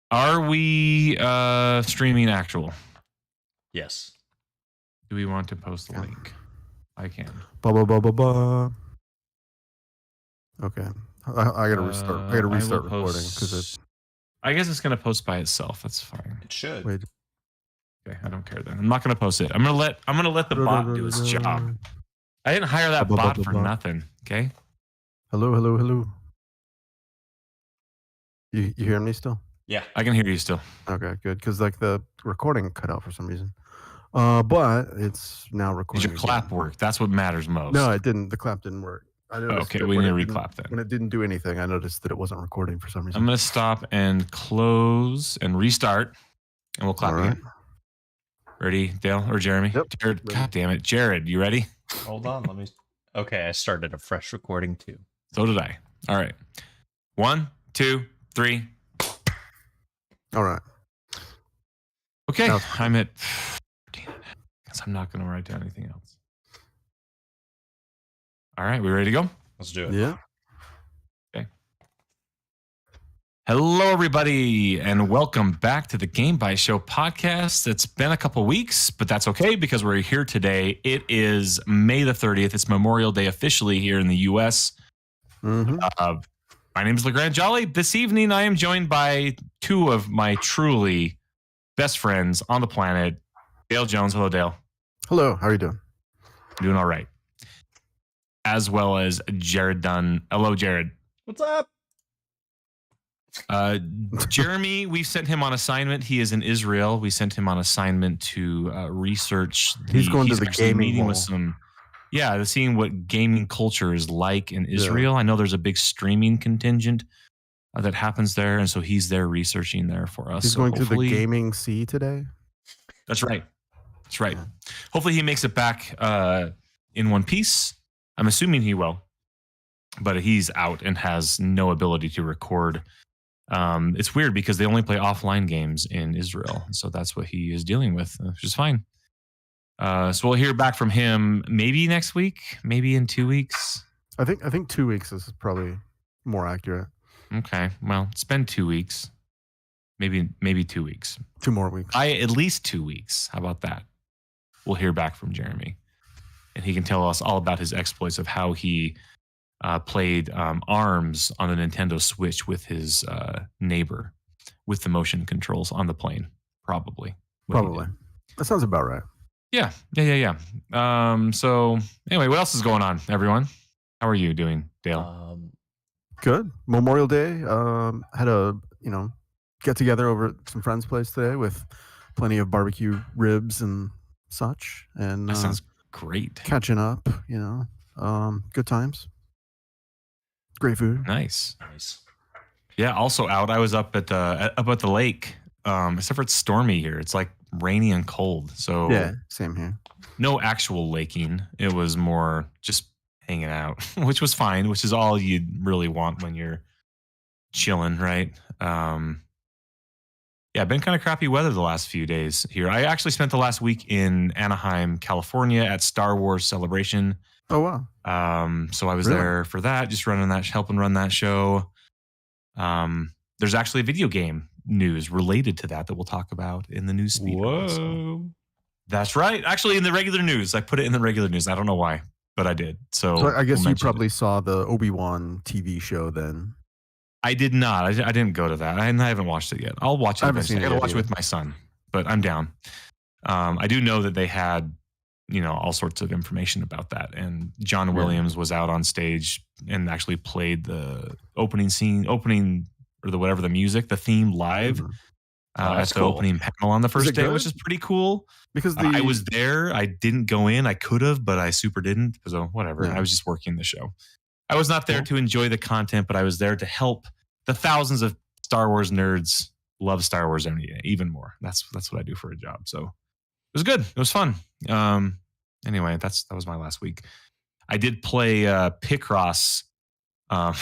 Are we streaming actual? Yes. Do we want to post the link? I can. Okay. I gotta restart. I gotta restart recording because I guess it's gonna post by itself. That's fine. It should. Wait. Okay, I don't care then. I'm not gonna post it. I'm gonna let the bot do its job. I didn't hire that bot for nothing. Okay. Hello. You hear me still? Yeah, I can hear you still. Okay, good. Because like the recording cut out for some reason. But it's now recording. Did your clap work? That's what matters most. No, it didn't. The clap didn't work. Okay, we need to reclap then. When it didn't do anything, I noticed that it wasn't recording for some reason. I'm gonna stop and close and restart, and we'll clap again. Ready, Dale or Jeremy? Yep. Jared. God damn it, Jared, you ready? Hold on, let me. Okay, I started a fresh recording too. So did I. All right. 1, 2, 3. All right. Okay, I'm at. Damn it. Guess I'm not gonna write down anything else. All right, we ready to go? Let's do it. Yeah. Okay. Hello, everybody, and welcome back to the Game Bytes Show podcast. It's been a couple weeks, but that's okay because we're here today. It is May the 30th. It's Memorial Day officially here in the U.S. Mm-hmm. My name is LeGrand Jolly. This evening, I am joined by two of my truly best friends on the planet, Dale Jones. Hello, Dale. Hello. How are you doing? Doing all right. As well as Jared Dunn. Hello, Jared. What's up? Jeremy, we sent him on assignment. He is in Israel. We sent him on assignment to research. He's going to the gaming meeting hall. with some. Yeah, seeing what gaming culture is like in Israel. Yeah. I know there's a big streaming contingent that happens there, and so he's there researching there for us. He's going to the gaming sea today. That's right. That's right. Yeah. Hopefully, he makes it back in one piece. I'm assuming he will, but he's out and has no ability to record. It's weird because they only play offline games in Israel, so that's what he is dealing with, which is fine. So we'll hear back from him maybe next week, maybe in 2 weeks. I think 2 weeks is probably more accurate. Okay, well, it's been 2 weeks, maybe 2 weeks. 2 more weeks. At least 2 weeks. How about that? We'll hear back from Jeremy, and he can tell us all about his exploits of how he played ARMS on the Nintendo Switch with his neighbor with the motion controls on the plane. Probably. That sounds about right. Yeah. So anyway, what else is going on, everyone? How are you doing, Dale? Good. Memorial Day. Had a get together over at some friend's place today with plenty of barbecue ribs and such. And that sounds great. Catching up, good times. Great food. Nice. Yeah. Also out. I was up at the lake. Except for it's stormy here. It's like rainy and cold. So yeah, same here. No actual laking. It was more just hanging out, which was fine. Which is all you really want when you're chilling, right? Yeah, been kind of crappy weather the last few days here. I actually spent the last week in Anaheim, California, at Star Wars Celebration. Oh wow! So I was there for that, just helping run that show. There's actually a video game news related to that we'll talk about in the news speed. Whoa! So that's right. Actually, in the regular news, I put it in the regular news. I don't know why, but I did. So I guess you probably saw the Obi-Wan TV show then. I did not. I didn't go to that. I haven't watched it yet. I'll watch it. I gotta watch it with my son, but I'm down. I do know that they had, all sorts of information about that. And John Williams was out on stage and actually played the opening or the music, the theme live at the opening panel on the first day, which is pretty cool. Because I was there. I didn't go in. I could have, but I super didn't. So whatever. Yeah. I was just working the show. I was not there to enjoy the content, but I was there to help the thousands of Star Wars nerds love Star Wars even more. That's what I do for a job. So it was good. It was fun. Anyway, that was my last week. I did play Picross. I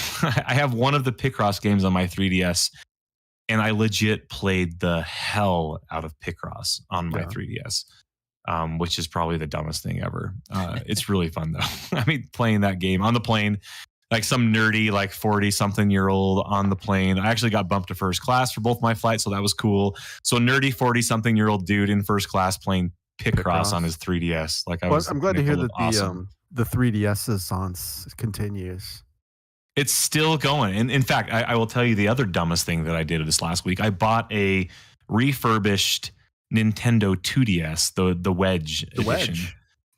have one of the Picross games on my 3DS, and I legit played the hell out of Picross on my 3DS, which is probably the dumbest thing ever. It's really fun, though. I mean, playing that game on the plane, like some nerdy, like 40-something-year-old on the plane. I actually got bumped to first class for both my flights, so that was cool. So nerdy 40-something-year-old dude in first class playing Picross on his 3DS. Like I'm glad to hear that awesome. the 3DS Renaissance continues. It's still going. And in fact, I will tell you the other dumbest thing that I did this last week. I bought a refurbished Nintendo 2DS, the Wedge edition.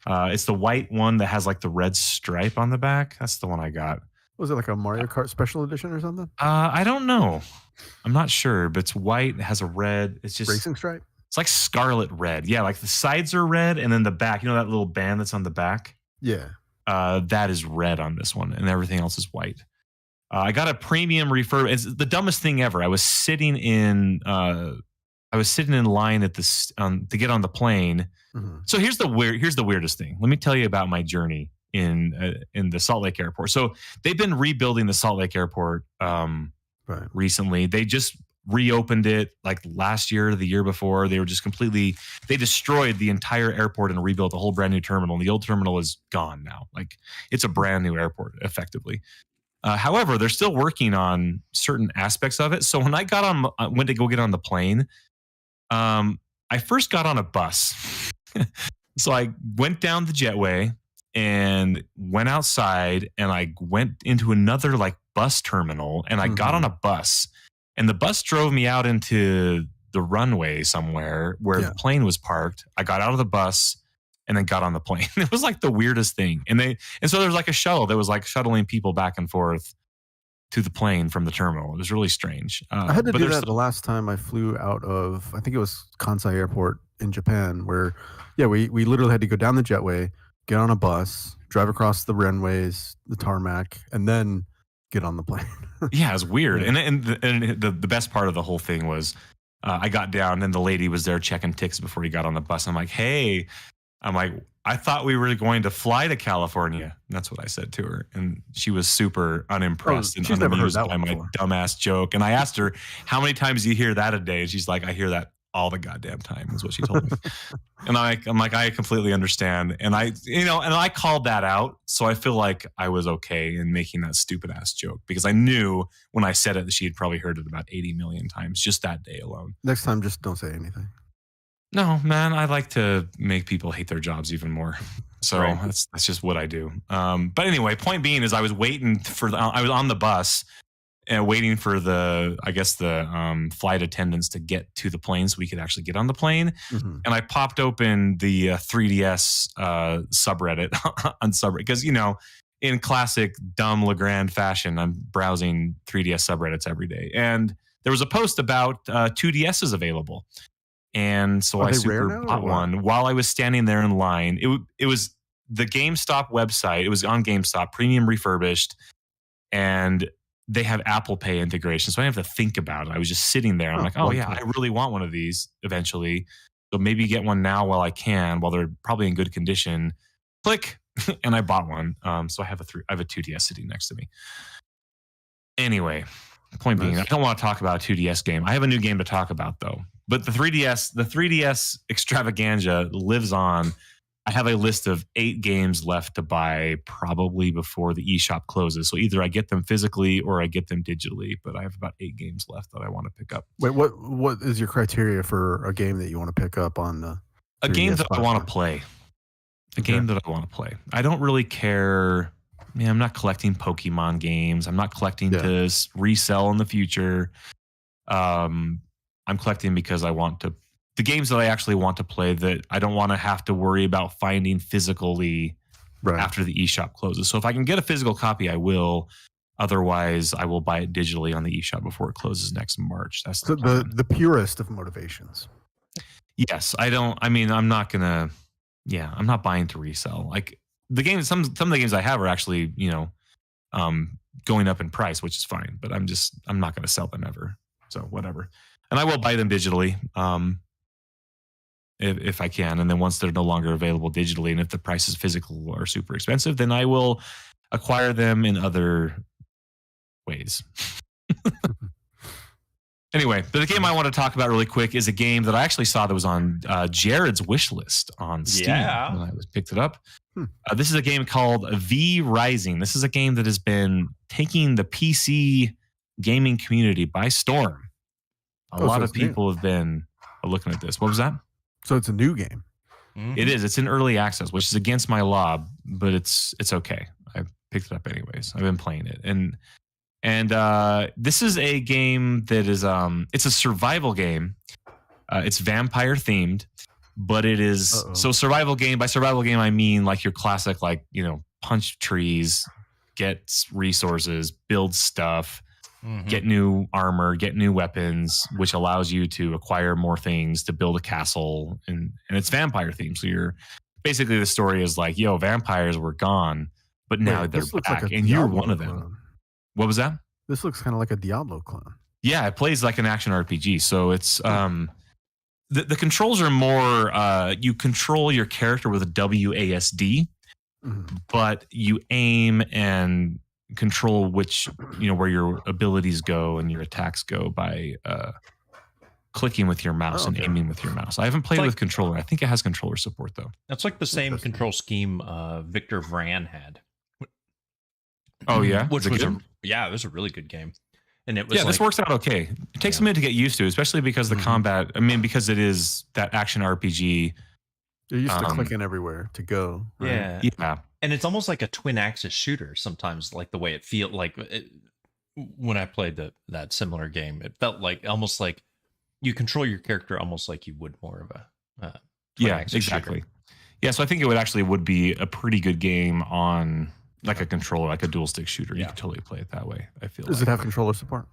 It's the white one that has like the red stripe on the back. That's the one I got. Was it like a Mario Kart special edition or something? I don't know. I'm not sure, but it's white. It has a red. It's just racing stripe. It's like scarlet red. Yeah, like the sides are red, and then the back. You know that little band that's on the back? Yeah. That is red on this one, and everything else is white. I got a premium refurb. It's the dumbest thing ever. I was sitting in line at this to get on the plane. Mm-hmm. So here's the weirdest thing. Let me tell you about my journey in the Salt Lake Airport. So they've been rebuilding the Salt Lake Airport recently. They just reopened it like last year or the year before. They were just they destroyed the entire airport and rebuilt a whole brand new terminal. And the old terminal is gone now. Like it's a brand new airport effectively. However, they're still working on certain aspects of it. So when I went to go get on the plane, I first got on a bus. So I went down the jetway and went outside, and I went into another like bus terminal, and I got on a bus, and the bus drove me out into the runway somewhere where the plane was parked. I got out of the bus and then got on the plane. It was like the weirdest thing. And so there was like a shuttle that was like shuttling people back and forth to the plane from the terminal. It was really strange. I had to do that the last time I flew out of, I think it was Kansai Airport in Japan, where, we literally had to go down the jetway, get on a bus, drive across the runways, the tarmac, and then get on the plane. Yeah, it was weird. Yeah. And the best part of the whole thing was I got down and the lady was there checking tickets before he got on the bus. I'm like, hey, I thought we were going to fly to California. That's what I said to her. And she was super unimpressed and unamused by my dumbass joke. And I asked her, how many times do you hear that a day? And she's like, I hear that all the goddamn time, is what she told me. And I'm like, I completely understand. And I called that out. So I feel like I was okay in making that stupid ass joke, because I knew when I said it that she had probably heard it about 80 million times just that day alone. Next time, just don't say anything. No, man, I like to make people hate their jobs even more. So that's just what I do. But anyway, point being is I was waiting I was on the bus and waiting for the flight attendants to get to the plane so we could actually get on the plane. Mm-hmm. And I popped open the 3DS subreddit on subreddit because, in classic dumb Legrand fashion, I'm browsing 3DS subreddits every day. And there was a post about 2DSs available. And so I super bought one while I was standing there in line. It was the GameStop website. It was on GameStop, premium refurbished, and they have Apple Pay integration. So I didn't have to think about it. I was just sitting there. I'm like, oh yeah, I really want one of these eventually. So maybe get one now while I can, while they're probably in good condition. Click, and I bought one. So I have a 2DS sitting next to me. Anyway, point being, I don't want to talk about a 2DS game. I have a new game to talk about though. But the 3DS extravaganza lives on. I have a list of 8 games left to buy probably before the eShop closes. So either I get them physically or I get them digitally. But I have about 8 games left that I want to pick up. Wait, what is your criteria for a game that you want to pick up on the 3DS a game that platform? I want to play. A game that I want to play. I don't really care. I'm not collecting Pokemon games. I'm not collecting to resell in the future. I'm collecting because I want to, the games that I actually want to play that I don't want to have to worry about finding physically after the eShop closes. So if I can get a physical copy, I will. Otherwise, I will buy it digitally on the eShop before it closes next March. That's the purest of motivations. Yes, I'm not gonna. Yeah, I'm not buying to resell. Like the games, some of the games I have are actually, going up in price, which is fine. But I'm not going to sell them ever. So whatever. And I will buy them digitally if I can. And then once they're no longer available digitally, and if the prices physical are super expensive, then I will acquire them in other ways. Anyway, but the game I want to talk about really quick is a game that I actually saw that was on Jared's wish list on Steam when I picked it up. This is a game called V Rising. This is a game that has been taking the PC gaming community by storm. A lot of people have been looking at this. What was that? So it's a new game. It is. It's in early access, which is against my law, but it's okay. I picked it up anyways. I've been playing it, and this is a game that is it's a survival game. It's vampire themed, but it is so survival game. By survival game, I mean like your classic, like, you know, punch trees, get resources, build stuff, get new armor, get new weapons, which allows you to acquire more things to build a castle, and it's vampire themed. So you're basically, the story is like, yo, vampires were gone, but now they're back, like, and you're one of them. What was that? This looks kind of like a Diablo clone. Yeah, it plays like an action RPG. So it's the controls are more you control your character with a WASD, but you aim and control which, you know, where your abilities go and your attacks go by clicking with your mouse and aiming with your mouse. I haven't played with controller. I think it has controller support though. That's like the same control scheme Victor Vran had. Oh yeah, which was it was a really good game, and it was this works out okay. It takes a minute to get used to, especially because the combat. I mean, because it is that action RPG. You're used to clicking everywhere to go. Right? Yeah, and it's almost like a twin axis shooter sometimes. Like the way it feels like when I played that similar game, it felt like almost like you control your character almost like you would more of a twin axis shooter. Yeah, so I think it would be a pretty good game on like a controller, like a dual stick shooter. You could totally play it that way. I feel. Does it have controller support?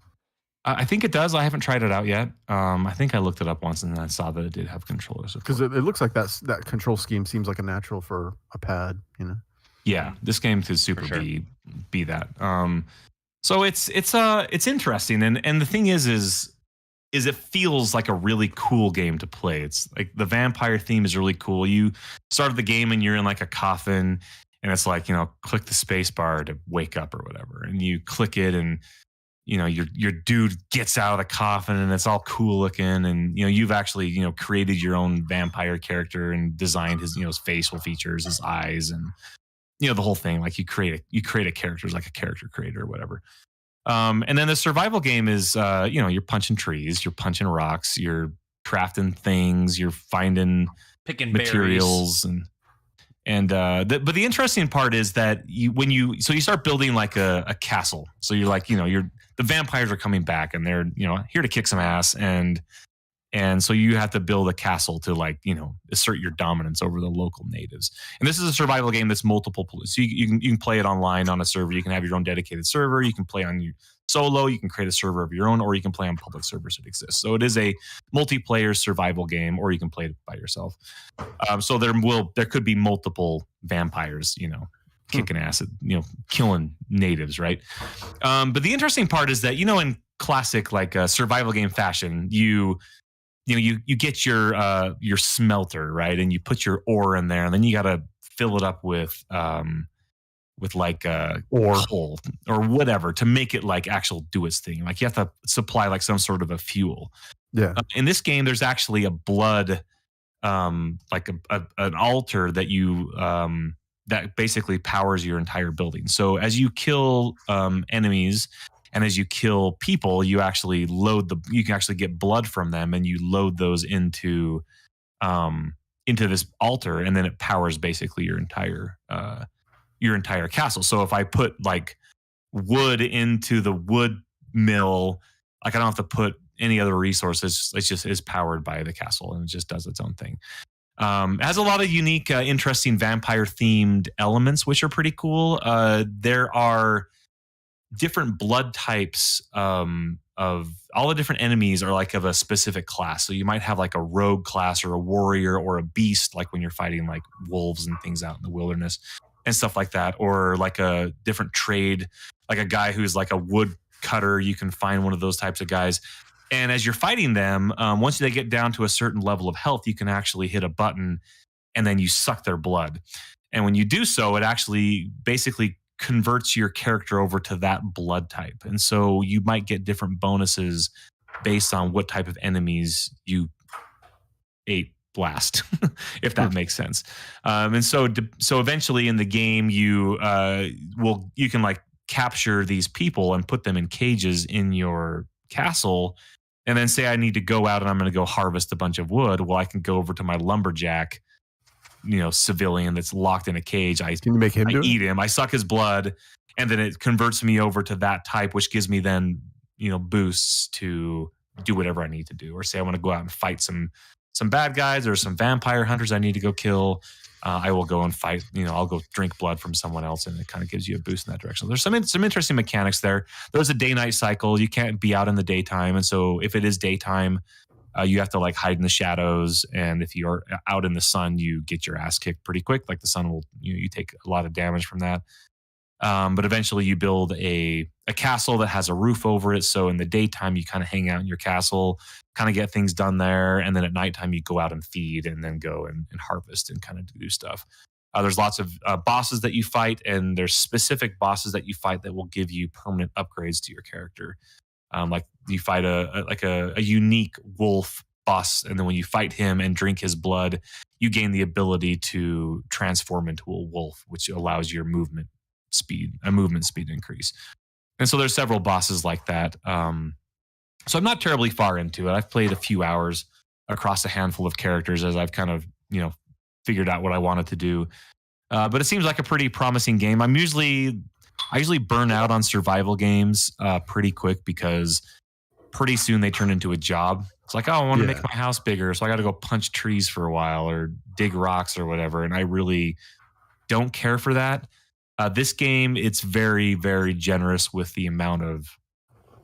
I think it does. I haven't tried it out yet. I think I looked it up once and then I saw that it did have controller support. Because it looks like that control scheme seems like a natural for a pad, you know. Yeah, this game could super be that. So it's interesting, and the thing is it feels like a really cool game to play. It's like the vampire theme is really cool. You started the game and you're in like a coffin. And it's like, you know, click the space bar to wake up or whatever. And you click it and, you know, your dude gets out of the coffin and it's all cool looking. And, you know, you've actually, you know, created your own vampire character and designed his, you know, his facial features, his eyes, and, you know, the whole thing. Like you create a character, like a character creator or whatever. And then the survival game is, you know, you're punching trees, you're punching rocks, you're crafting things, you're finding picking materials berries. But the interesting part is that you start building like a castle. So you're like, you know, the vampires are coming back and they're, you know, here to kick some ass, and so you have to build a castle to, like, you know, assert your dominance over the local natives. And this is a survival game that's multiple. So you can play it online on a server. You can have your own dedicated server. You can play on your solo. You can create a server of your own, or you can play on public servers that exist. So it is a multiplayer survival game, or you can play it by yourself. So there could be multiple vampires, you know, kicking ass at, you know, killing natives, right? But the interesting part is that, you know, in classic like survival game fashion, you get your smelter, right, and you put your ore in there, and then you got to fill it up with like or coal or whatever to make it like actual do its thing. Like you have to supply like some sort of a fuel. Yeah. In this game, there's actually a blood, like an altar that you that basically powers your entire building. So as you kill enemies and as you kill people, you can actually get blood from them, and you load those into this altar, and then it powers basically your entire castle. So if I put like wood into the wood mill, like I don't have to put any other resources. It just is powered by the castle, and it just does its own thing. It has a lot of unique, interesting vampire themed elements, which are pretty cool. There are different blood types of all the different enemies are like of a specific class. So you might have like a rogue class or a warrior or a beast, like when you're fighting like wolves and things out in the wilderness and stuff like that, or like a different trade, like a guy who's like a wood cutter. You can find one of those types of guys. And as you're fighting them, once they get down to a certain level of health, you can actually hit a button and then you suck their blood. And when you do so, it actually basically converts your character over to that blood type. And so you might get different bonuses based on what type of enemies you ate blast, if that makes sense. And so eventually in the game, you can like capture these people and put them in cages in your castle, and then say I need to go out and I'm going to go harvest a bunch of wood. Well, I can go over to my lumberjack, civilian that's locked in a cage. Can you make him do eat him. I suck his blood, and then it converts me over to that type, which gives me then boosts to do whatever I need to do. Or say I want to go out and fight some bad guys or some vampire hunters I need to go kill. I will go and fight. I'll go drink blood from someone else, and it kind of gives you a boost in that direction. There's some interesting mechanics there. There's a day-night cycle. You can't be out in the daytime, and so if it is daytime, you have to like hide in the shadows. And if you're out in the sun, you get your ass kicked pretty quick. Like the sun will, you take a lot of damage from that. But eventually you build a castle that has a roof over it. So in the daytime, you kind of hang out in your castle, kind of get things done there. And then at nighttime, you go out and feed and then go and harvest and kind of do stuff. There's lots of bosses that you fight, and there's specific bosses that you fight that will give you permanent upgrades to your character. Like you fight a unique wolf boss, and then when you fight him and drink his blood, you gain the ability to transform into a wolf, which allows your movement speed increase. And so there's several bosses like that. So I'm not terribly far into it. I've played a few hours across a handful of characters as I've kind of figured out what I wanted to do. But it seems like a pretty promising game. I usually burn out on survival games pretty quick, because pretty soon they turn into a job. It's like, oh, I want to make my house bigger, so I got to go punch trees for a while or dig rocks or whatever. And I really don't care for that. This game, it's very, very generous with the amount of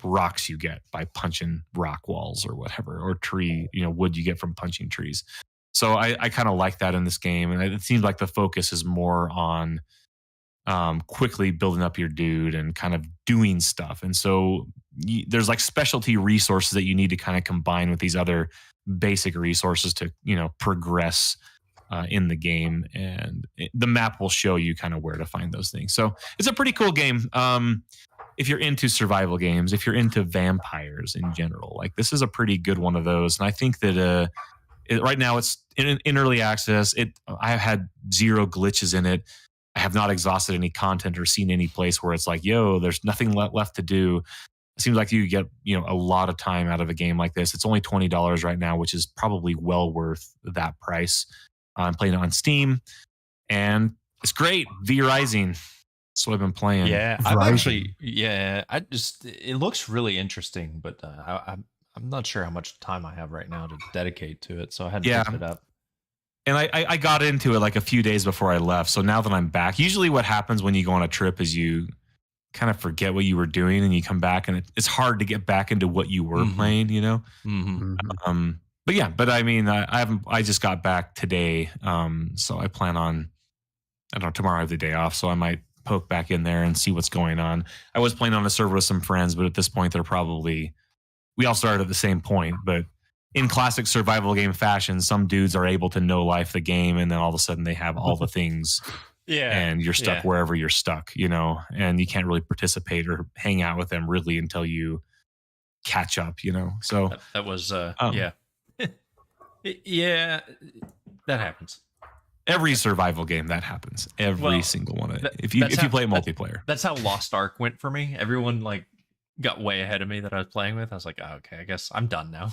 rocks you get by punching rock walls or whatever, or tree, wood you get from punching trees. So I kind of like that in this game. And it seems like the focus is more on quickly building up your dude and kind of doing stuff. And so there's like specialty resources that you need to kind of combine with these other basic resources to, progress in the game. And the map will show you kind of where to find those things. So it's a pretty cool game. If you're into survival games, if you're into vampires in general, like this is a pretty good one of those. And I think that right now it's in early access. I have had 0 glitches in it. I have not exhausted any content or seen any place where it's like, yo, there's nothing left to do. It seems like you get, a lot of time out of a game like this. It's only $20 right now, which is probably well worth that price. I'm playing it on Steam, and it's great. V Rising. That's what I've been playing. Yeah, it looks really interesting, but I'm not sure how much time I have right now to dedicate to it, so I had to pick it up. And I got into it like a few days before I left. So now that I'm back, usually what happens when you go on a trip is you kind of forget what you were doing, and you come back, and it's hard to get back into what you were playing, Mm-hmm. But I mean, I just got back today. So I plan on, I don't know, tomorrow I have the day off, so I might poke back in there and see what's going on. I was playing on a server with some friends, but at this point we all started at the same point, but in classic survival game fashion, some dudes are able to no life the game, and then all of a sudden they have all the things. And you're stuck wherever you're stuck, and you can't really participate or hang out with them really until you catch up, So that was yeah, that happens. Every survival game that happens. Every single one of it. If you play multiplayer. That's how Lost Ark went for me. Everyone got way ahead of me that I was playing with. I was like, oh, okay, I guess I'm done now.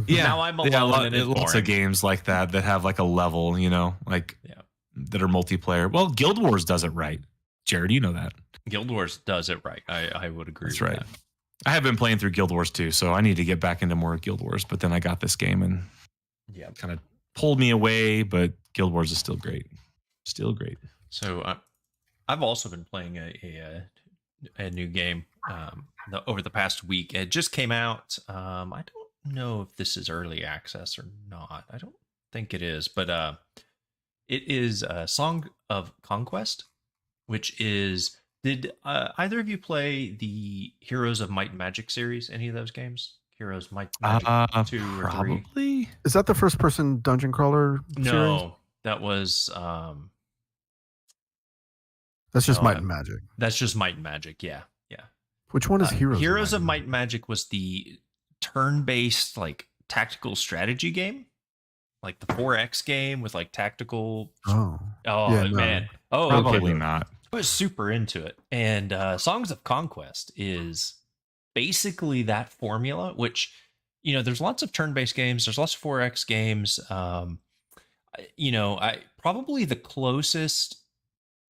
Now I'm alone. Lots of games like that have like a level, that are multiplayer. Well, Guild Wars does it right. Jared, you know that. Guild Wars does it right. I would agree with right. that. I have been playing through Guild Wars too, so I need to get back into more Guild Wars. But then I got this game and kind of pulled me away. But Guild Wars is still great. Still great. So I've also been playing a new game over the past week. It just came out. I don't know if this is early access or not. I don't think it is, but it is a Song of Conquest, which is. Did either of you play the Heroes of Might and Magic series? Any of those games? Heroes Might and Magic 2 or 3? Probably. Is that the first-person dungeon crawler series? No, that was... that's just Might and Magic. That's just Might and Magic, yeah. Which one is Heroes? Heroes of Might and Magic was the turn-based like tactical strategy game, like the 4X game with like tactical. Oh, Oh yeah, no. man. Oh, Probably okay. not. I was super into it. And Songs of Conquest is basically that formula, which, there's lots of turn-based games. There's lots of 4X games. I probably the closest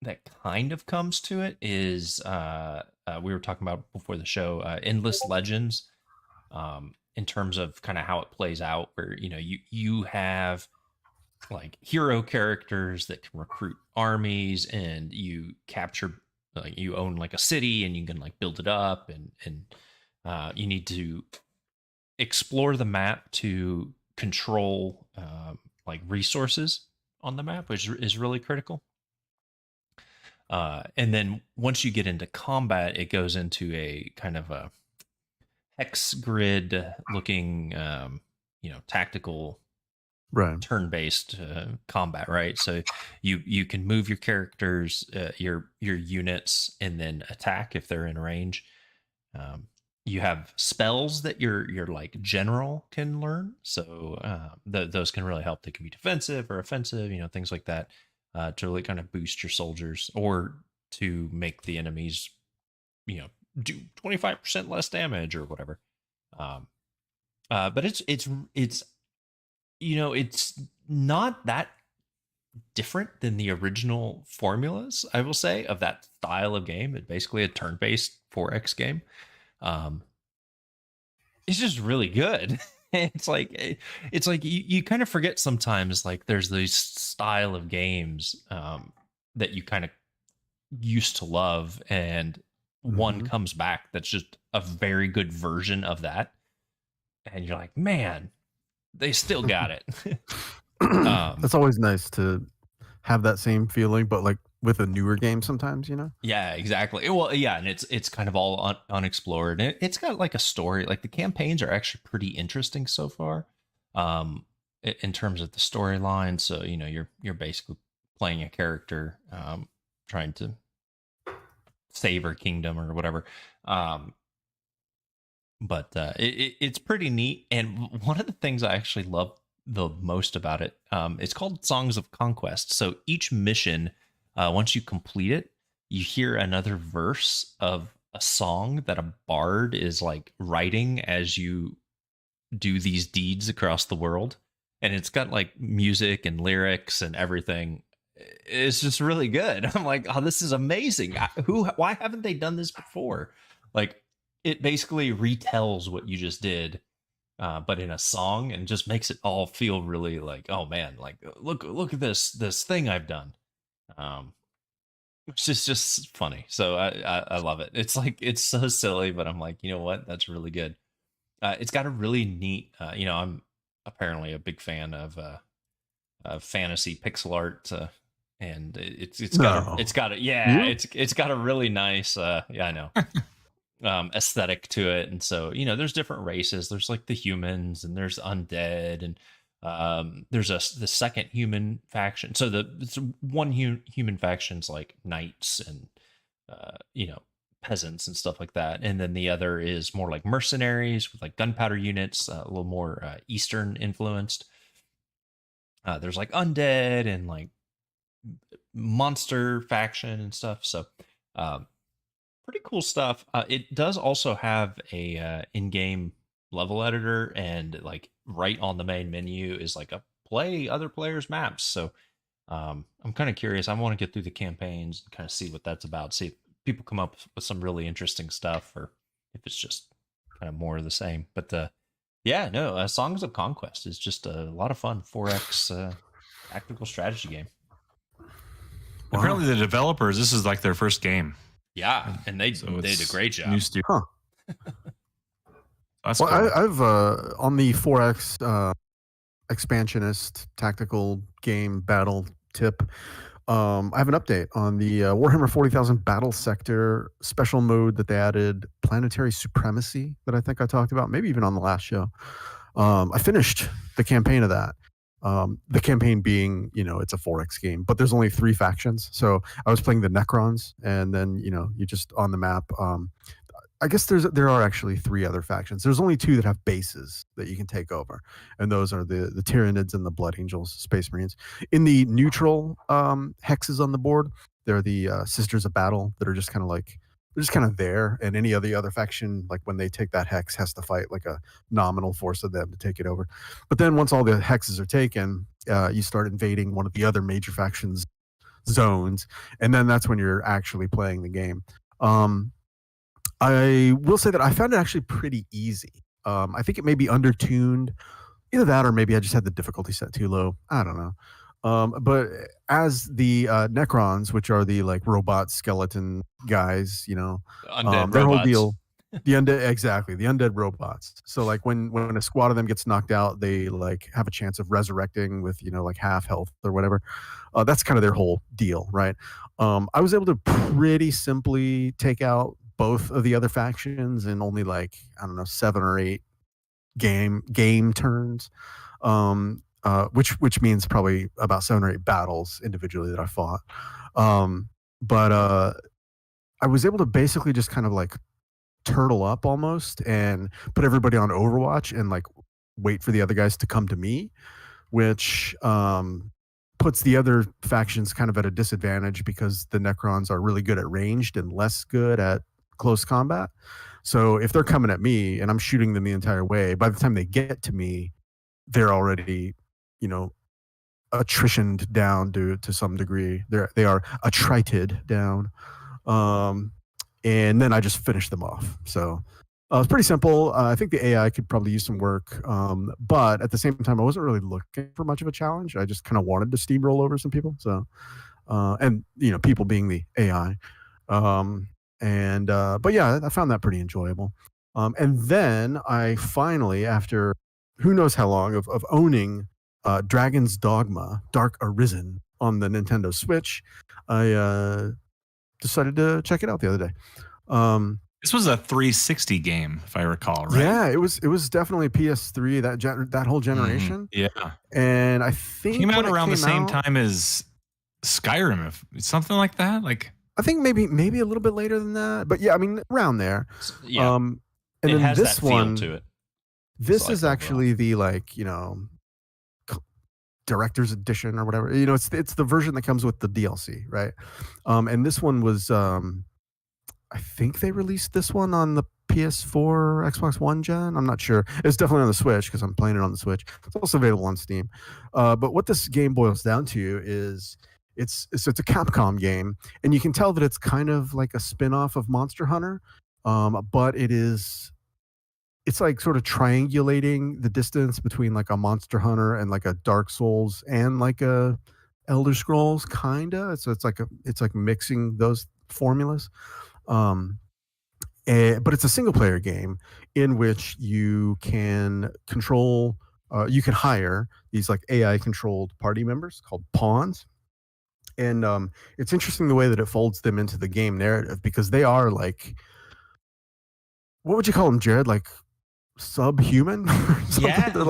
that kind of comes to it is we were talking about before the show, Endless Legends, in terms of kind of how it plays out, where you have like hero characters that can recruit armies, and you capture, like, you own like a city, and you can like build it up, and you need to explore the map to control like resources on the map, which is really critical. And then once you get into combat, it goes into a kind of a hex grid looking, tactical, right. turn-based combat, right? So you can move your characters, your units, and then attack if they're in range. You have spells that your like general can learn, so those can really help. They can be defensive or offensive, things like that, to really kind of boost your soldiers, or to make the enemies, do 25% less damage or whatever. But it's not that different than the original formulas, I will say, of that style of game. It's basically a turn-based 4X game. It's just really good. It's like you kind of forget sometimes, like, there's these style of games that you kind of used to love, and one comes back that's just a very good version of that, and you're like, man, they still got it. That's always nice to have that same feeling, but like with a newer game sometimes, Yeah, exactly. Well, yeah, and it's kind of all unexplored. And it's got like a story. Like, the campaigns are actually pretty interesting so far, in terms of the storyline. So you're basically playing a character, trying to save her kingdom or whatever. But it's pretty neat. And one of the things I actually love the most about it, it's called Songs of Conquest. So each mission, once you complete it, you hear another verse of a song that a bard is like writing as you do these deeds across the world. And it's got like music and lyrics and everything. It's just really good. I'm like, oh, this is amazing. Why haven't they done this before? Like, it basically retells what you just did, but in a song, and just makes it all feel really like, oh man, like, look at this thing I've done. Which is just funny. So I love it. It's like, it's so silly, but I'm like, you know what? That's really good. It's got a really neat, I'm apparently a big fan of fantasy pixel art, and it's got a really nice, I know. Aesthetic to it. And so there's different races. There's like the humans, and there's undead, and there's the second human faction. So it's one human faction's like knights and peasants and stuff like that, and then the other is more like mercenaries with like gunpowder units, a little more Eastern influenced. There's like undead and like monster faction and stuff. So pretty cool stuff. It does also have a in-game level editor, and like right on the main menu is like a play other players' maps. So I'm kind of curious. I want to get through the campaigns and kind of see what that's about. See if people come up with some really interesting stuff, or if it's just kind of more of the same. But Songs of Conquest is just a lot of fun. 4X tactical strategy game. Wow. Apparently, the developers, this is like their first game. Yeah, and they did a great job. New studio. Huh. That's well, cool. I've on the 4X expansionist tactical game battle tip. I have an update on the Warhammer 40,000 Battle Sector special mode that they added, Planetary Supremacy, that I think I talked about, maybe even on the last show. I finished the campaign of that. The campaign being, it's a 4X game, but there's only 3 factions. So I was playing the Necrons, and then, you just on the map. I guess there are actually 3 other factions. There's only 2 that have bases that you can take over, and those are the Tyranids and the Blood Angels, Space Marines. In the neutral hexes on the board, they're the Sisters of Battle that are just kind of like they're just kind of there, and any other faction, like when they take that hex, has to fight like a nominal force of them to take it over. But then once all the hexes are taken, you start invading one of the other major factions' zones, and then that's when you're actually playing the game. I will say that I found it actually pretty easy. I think it may be undertuned, either that or maybe I just had the difficulty set too low. I don't know. But as the Necrons, which are the like robot skeleton guys, Undead their whole robots. deal, the undead robots. So like when a squad of them gets knocked out, they like have a chance of resurrecting with like half health or whatever. That's kind of their whole deal, right? I was able to pretty simply take out both of the other factions in only like I don't know 7 or 8 game turns, which means probably about 7 or 8 battles individually that I fought. But I was able to basically just kind of like turtle up almost and put everybody on Overwatch and like wait for the other guys to come to me, which puts the other factions kind of at a disadvantage because the Necrons are really good at ranged and less good at close combat. So if they're coming at me and I'm shooting them the entire way, by the time they get to me, they're already, attritioned down to some degree. They are attrited down. And then I just finish them off. So it's pretty simple. I think the AI could probably use some work. But at the same time, I wasn't really looking for much of a challenge. I just kind of wanted to steamroll over some people. So, and, people being the AI. But yeah, I found that pretty enjoyable. And then I finally, after who knows how long of owning Dragon's Dogma Dark Arisen on the Nintendo Switch, I decided to check it out the other day. This was a 360 game, if I recall, right? Yeah, it was definitely PS3 that whole generation. Yeah, and I think came out around the same time as Skyrim, if something like that. Like I think maybe a little bit later than that, but yeah, I mean around there. Yeah, and it then has this that feel one to it. This like is actually the director's edition or whatever. It's the version that comes with the DLC, right? And this one was I think they released this one on the PS4, Xbox One gen. I'm not sure. It's definitely on the Switch because I'm playing it on the Switch. It's also available on Steam. But what this game boils down to is it's a Capcom game, and you can tell that it's kind of like a spin-off of Monster Hunter, but it's like sort of triangulating the distance between like a Monster Hunter and like a Dark Souls and like a Elder Scrolls kinda. So it's like mixing those formulas. But it's a single player game in which you can control, you can hire these like AI controlled party members called pawns. And it's interesting the way that it folds them into the game narrative because they are like, what would you call them, Jared? Like subhuman? Yeah, they're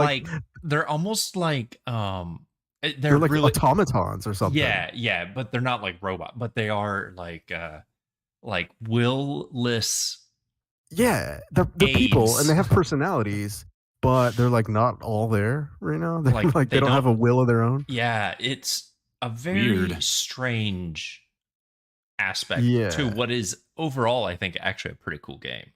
they're almost like they're like really automatons or something. Yeah, but they're not like robot, but they are like will-less. Yeah, they're people and they have personalities, but they're like not all there, They're like they don't have a will of their own. Yeah, it's a very strange aspect to what is overall, I think, actually a pretty cool game.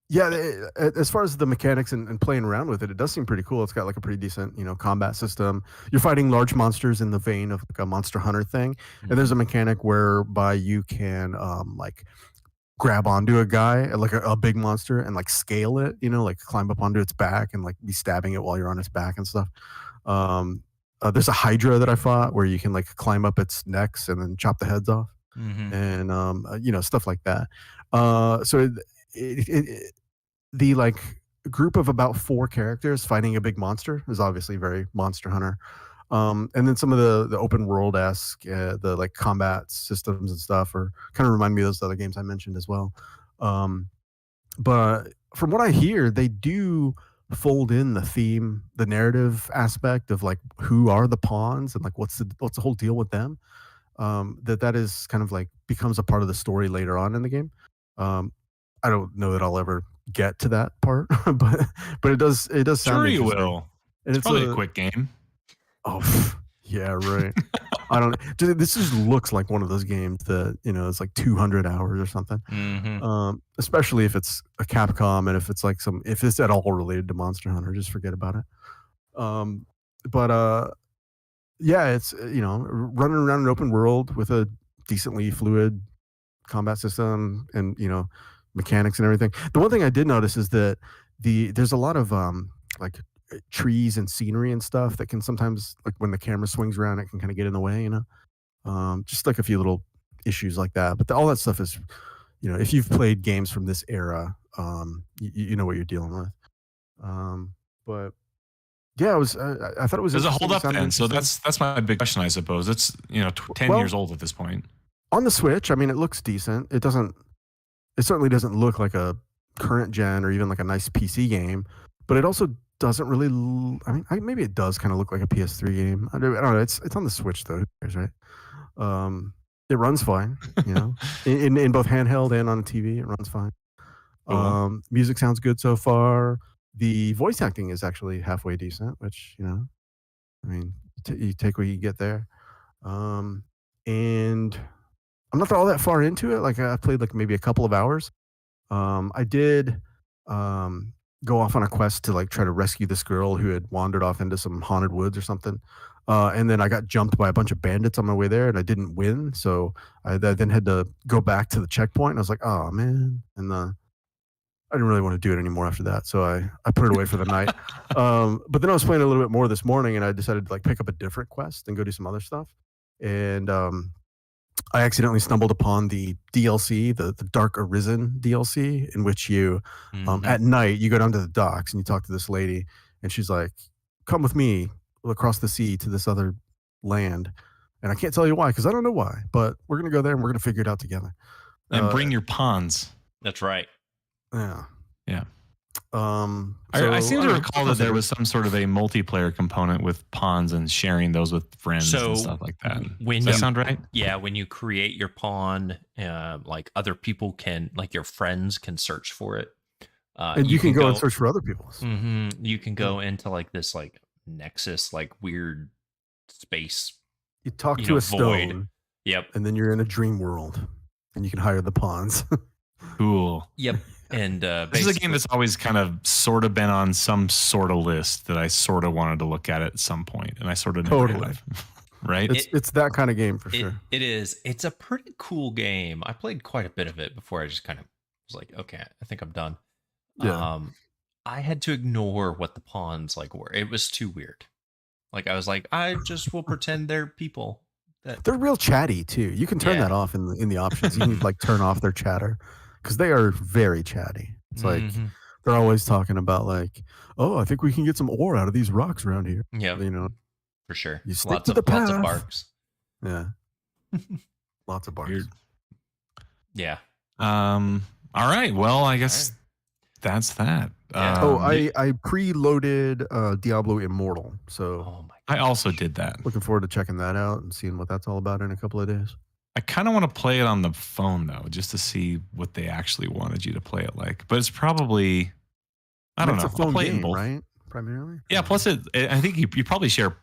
Yeah, as far as the mechanics and playing around with it does seem pretty cool. It's got like a pretty decent, combat system. You're fighting large monsters in the vein of like a Monster Hunter thing, and there's a mechanic whereby you can like grab onto a guy, like a big monster, and like scale it, like climb up onto its back and like be stabbing it while you're on its back and stuff. There's a Hydra that I fought where you can like climb up its necks and then chop the heads off, and stuff like that. So the like group of about 4 characters fighting a big monster is obviously very Monster Hunter. And then some of the open world esque, the like combat systems and stuff, are kind of remind me of those other games I mentioned as well. But from what I hear, they do fold in the theme, the narrative aspect of like who are the pawns and like what's the whole deal with them. That is kind of like becomes a part of the story later on in the game. I don't know that I'll ever get to that part, but it does sound Sure, you interesting. will. And It's probably a quick game. Oh, yeah, right. I don't. This just looks like one of those games that it's like 200 hours or something. Especially if it's a Capcom and if it's like if it's at all related to Monster Hunter, just forget about it. But yeah, it's running around an open world with a decently fluid combat system and mechanics and everything. The one thing I did notice is that there's a lot of like trees and scenery and stuff that can sometimes, like when the camera swings around, it can kind of get in the way, just like a few little issues like that. But all that stuff is, if you've played games from this era, you know what you're dealing with. But yeah, I thought it was. Does it hold interesting. up then? So that's my big question, I suppose. It's 10 years old at this point. On the Switch, I mean, it looks decent. It certainly doesn't look like a current gen or even like a nice PC game, but it also doesn't really. I mean, maybe it does kind of look like a PS3 game. I don't know. It's on the Switch though, who cares, right? It runs fine, in both handheld and on a TV. It runs fine. Cool. Music sounds good so far. The voice acting is actually halfway decent, which I mean, you take what you get there. And I'm not all that far into it. Like I played like maybe a couple of hours. I did go off on a quest to like try to rescue this girl who had wandered off into some haunted woods or something. And then I got jumped by a bunch of bandits on my way there, and I didn't win. So I then had to go back to the checkpoint. And I was like, oh man, and I didn't really want to do it anymore after that. So I put it away for the night. But then I was playing a little bit more this morning, and I decided to like pick up a different quest and go do some other stuff. And I accidentally stumbled upon the DLC, the Dark Arisen DLC, in which you, at night, you go down to the docks and you talk to this lady, and she's like, "Come with me across the sea to this other land," and I can't tell you why because I don't know why, but we're gonna go there and we're gonna figure it out together. And bring your pawns. That's right. Yeah. Yeah. So, I seem to recall that there was some sort of a multiplayer component with pawns and sharing those with friends and stuff like that. Does that sound right? Yeah, when you create your pawn, like other people can, like your friends can search for it. And you can go and search for other people's. You can go into like this like nexus, like weird space. You talk to a void. stone. Yep. And then you're in a dream world, and you can hire the pawns. Cool. Yep. And this is a game that's always kind of sort of been on some sort of list that I sort of wanted to look at some point, and I sort of never have. Right? It's that kind of game for sure. It is. It's a pretty cool game. I played quite a bit of it before I just kind of was like, okay, I think I'm done. Yeah. I had to ignore what the pawns like were. It was too weird. Like I was like, I just will pretend they're people. They're real chatty too. You can turn that off in the options. You can like turn off their chatter because they are very chatty. It's like they're always talking about like, oh, I think we can get some ore out of these rocks around here. Yeah, for sure. Lots of barks. Yeah, lots of barks. Weird. Yeah. All right. Well, I guess that's that. I preloaded Diablo Immortal, so I also did that. Looking forward to checking that out and seeing what that's all about in a couple of days. I kind of want to play it on the phone though, just to see what they actually wanted you to play it like. But it's probably, I don't know. It's a phone play game, it both. right? Primarily. Yeah. Plus, I think you probably share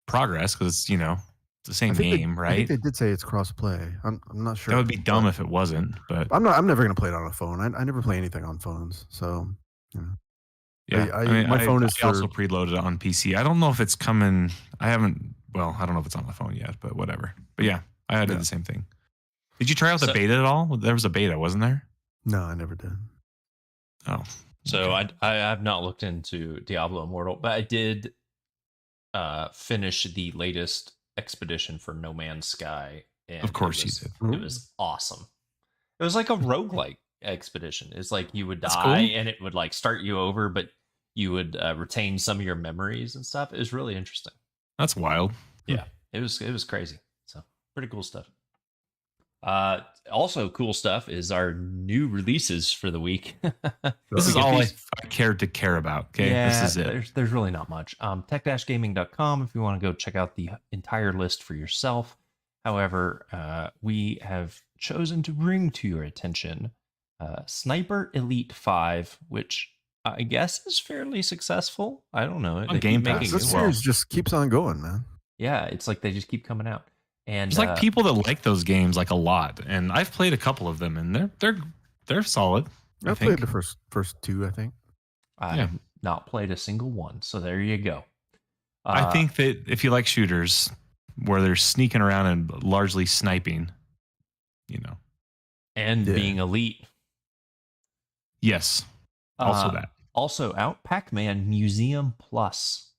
progress because it's it's the same game, right? I think they did say it's cross-play. I'm not sure. That would be dumb if it wasn't. But I'm never going to play it on a phone. I never play anything on phones, so yeah. My phone is also preloaded it on PC. I don't know if it's coming. I don't know if it's on the phone yet, but whatever. But yeah, I did the same thing. Did you try out the beta at all? There was a beta, wasn't there? No, I never did. Oh. So I have not looked into Diablo Immortal, but I did finish the latest expedition for No Man's Sky. And of course you did. It was awesome. It was like a roguelike expedition. It's like you would die and it would like start you over, but you would retain some of your memories and stuff. It was really interesting. That's wild. Yeah, it was crazy. So pretty cool stuff. Also cool stuff is our new releases for the week. This is all I cared to care about. Okay, yeah, this is it. There's really not much. Tech-gaming.com if you want to go check out the entire list for yourself. However, we have chosen to bring to your attention Sniper Elite 5, which I guess is fairly successful. I don't know. On Game Pass. This as well. series just keeps on going, man. Yeah, it's like they just keep coming out. And There's like people that like those games like a lot, and I've played a couple of them, and they're solid. I played the first two, I think. I have not played a single one, so there you go. I think that if you like shooters where they're sneaking around and largely sniping, and being elite. Yes, also that. Also out, Pac-Man Museum Plus.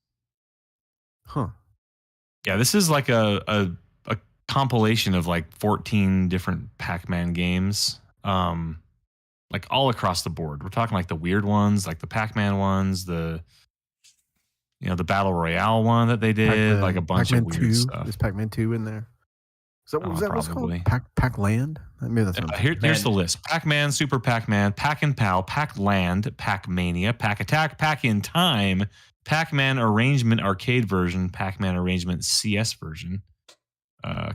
Huh. Yeah, this is like a compilation of like 14 different Pac-Man games, like all across the board. We're talking like the weird ones, like the Pac-Man ones, the Battle Royale one that they did, Pac-Man, like a bunch Pac-Man of weird 2. stuff. Is Pac-Man 2 in there? Is that what was Probably. called? Pac-Land? Maybe that's what Here's the list: Pac-Man, Super Pac-Man, Pac and Pal, Pac-Land, Pac-Mania, Pac-Attack, Pac-in Time, Pac-Man Arrangement Arcade version, Pac-Man Arrangement CS version,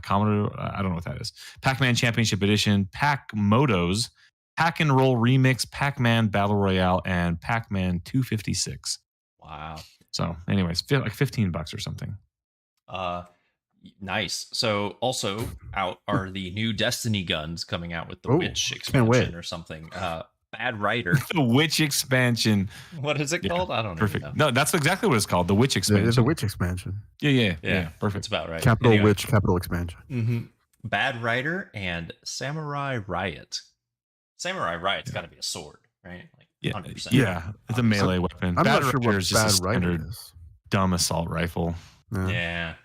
Commodore, I don't know what that is, Pac-Man Championship Edition, Pac-Motos, Pac and Roll Remix, Pac-Man Battle Royale, and Pac-Man 256. Wow. So anyways, like $15 or something. Nice. So also out are the new Destiny guns coming out with the Witch expansion or something. Bad Rider. The Witch expansion. What is it called? I don't know. Perfect. No, that's exactly what it's called. The Witch expansion. The Witch expansion. Yeah. Perfect. That's about right. Capital Witch, capital expansion. Mm-hmm. Bad Rider and Samurai Riot. Samurai Riot's got to be a sword, right? Like 100%. Yeah, it's a melee weapon. I'm Bad not sure Rider what is just a Bad Rider standard is. dumb assault rifle. Yeah.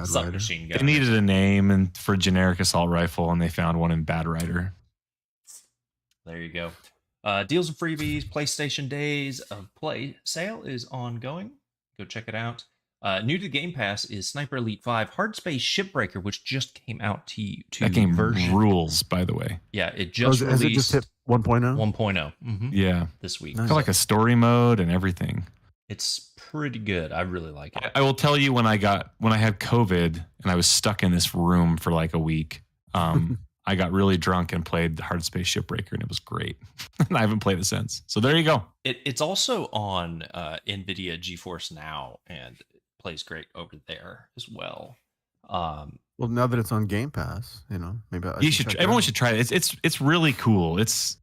Submachine gun. They needed a name for generic assault rifle, and they found one in Bad Rider. There you go. Deals and freebies, PlayStation Days of Play sale is ongoing. Go check it out. New to Game Pass is Sniper Elite 5 Hard Space Shipbreaker, which just came out to that game version. Rules, by the way. Yeah, it just released. Has it just hit 1.0? 1.0. Mm-hmm. Yeah. This week. Nice. Got like a story mode and everything. It's pretty good. I really like it. I will tell you, when I had COVID and I was stuck in this room for like a week, I got really drunk and played Hard Space Shipbreaker, and it was great. And I haven't played it since. So there you go. It's also on NVIDIA GeForce Now, and it plays great over there as well. Well, now that it's on Game Pass, maybe everyone should try it. It's really cool. It's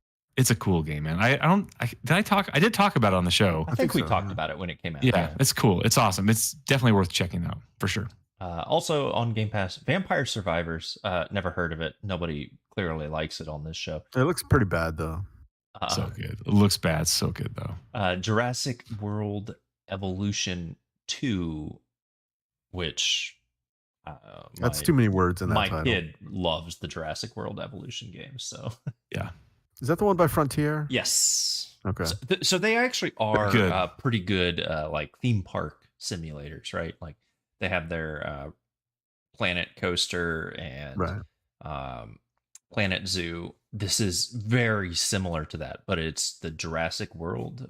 a cool game, man. I did talk about it on the show. I think we talked about it when it came out. Yeah, it's cool. It's awesome. It's definitely worth checking out for sure. Also on Game Pass, Vampire Survivors. Never heard of it. Nobody clearly likes it on this show. It looks pretty bad though. So good. It looks bad. So good though. Jurassic World Evolution 2, which that's too many words in that my title. kid loves the Jurassic World Evolution games. So yeah. Is that the one by Frontier? Yes. Okay. So they actually are good. Pretty good, like theme park simulators, right? Like they have their Planet Coaster and Planet Zoo. This is very similar to that, but it's the Jurassic World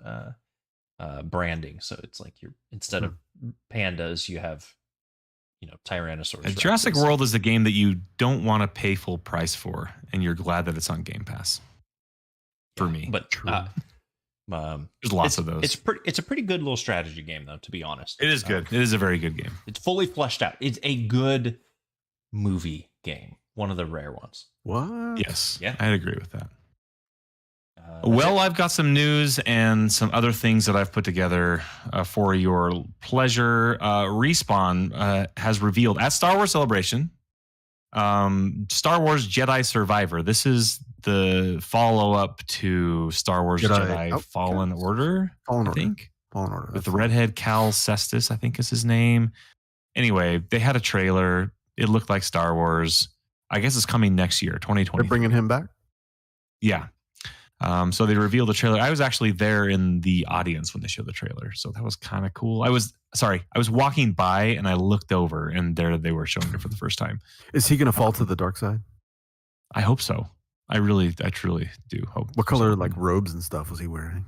branding. So it's like instead of pandas, you have Tyrannosaurus. Jurassic World is a game that you don't want to pay full price for, and you're glad that it's on Game Pass. For me, but there's lots of those. It's a pretty good little strategy game, though. To be honest, it is good. It is a very good game. It's fully fleshed out. It's a good movie game. One of the rare ones. What? Yes. Yeah. I'd agree with that. I've got some news and some other things that I've put together for your pleasure. Respawn has revealed at Star Wars Celebration Star Wars Jedi Survivor. This is the follow-up to Star Wars Jedi Fallen Order, I think. Fallen Order. With the redhead Cal Kestis, I think is his name. Anyway, they had a trailer. It looked like Star Wars. I guess it's coming next year, 2020. They're bringing him back? Yeah. So they revealed the trailer. I was actually there in the audience when they showed the trailer, so that was kind of cool. I was walking by and I looked over, and there they were showing it for the first time. Is he going to fall to the dark side? I hope so. I truly do hope. What color, like robes and stuff, was he wearing?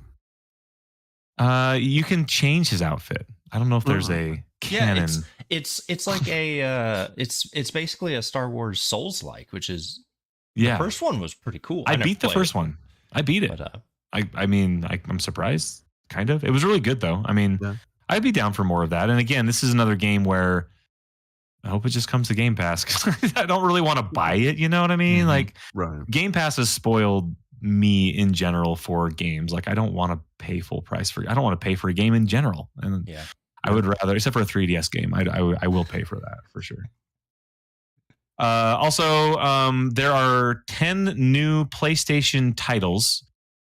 You can change his outfit. I don't know if there's a canon. Yeah, it's like a it's basically a Star Wars Souls-like, which is the first one was pretty cool. I beat the first one. I beat it. But I'm surprised. Kind of. It was really good though. I mean, Yeah. I'd be down for more of that. And again, this is another game where I hope it just comes to Game Pass because I don't really want to buy it. You know what I mean? Mhm. Like Right. Game Pass has spoiled me in general for games. Like I don't want to pay full price I don't want to pay for a game in general. And yeah. I would rather, except for a 3DS game, I will pay for that for sure. Also, there are 10 new PlayStation titles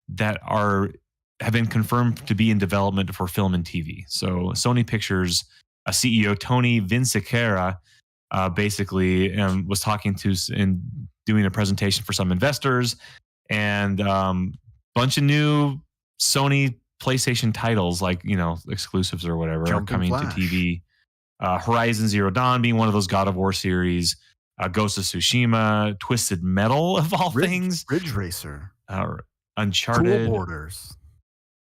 that have been confirmed to be in development for film and TV. So Sony Pictures CEO Tony Vinciquerra basically was talking to and doing a presentation for some investors, and bunch of new Sony PlayStation titles, like exclusives or whatever, are coming to TV. Horizon Zero Dawn being one of those God of War series. Ghost of Tsushima, Twisted Metal of all things, Ridge Racer, Uncharted, Cool Borders.